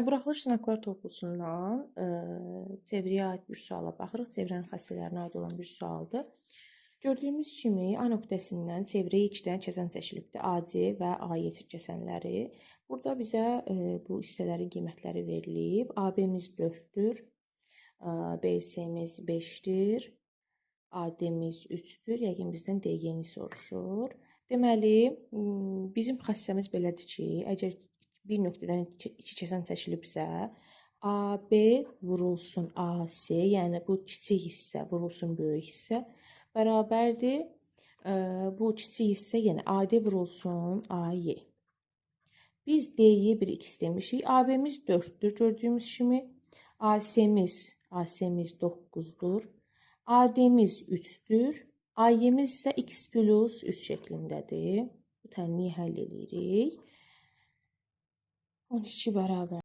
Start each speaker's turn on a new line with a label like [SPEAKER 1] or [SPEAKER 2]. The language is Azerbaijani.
[SPEAKER 1] Buraxılış sınaqlar toplusundan çevrəyə aid bir suala baxırıq. Çevrənin xassələrinə aid olan bir sualdır. Gördüyümüz kimi A nöqtəsindən çevrəyə 2 dənə kəsən çəkilibdir. AC və AY kəsənləri. Burada bizə bu hissələrin qiymətləri verilib. AB-miz 4-dür. BC-miz 5-dir. AD-miz 3-dür. Yəqin bizdən DY-ni soruşur. Deməli, bizim xassəmiz belədir ki, əgər bir nöqtədən 2 kəsən çəkilibsə, AB vurulsun AC, yəni bu kiçik hissə vurulsun böyük hissə bərabərdir. Bu kiçik hissə, yəni AD vurulsun AY. Biz DY bir x demişik. AB-miz 4-dür gördüyümüz kimi. AC-miz 9-dur. AD-miz 3-dür. AY-miz isə x plus 3 şəklindədir. Bu tənliyi həll edirik. 12 bərabər.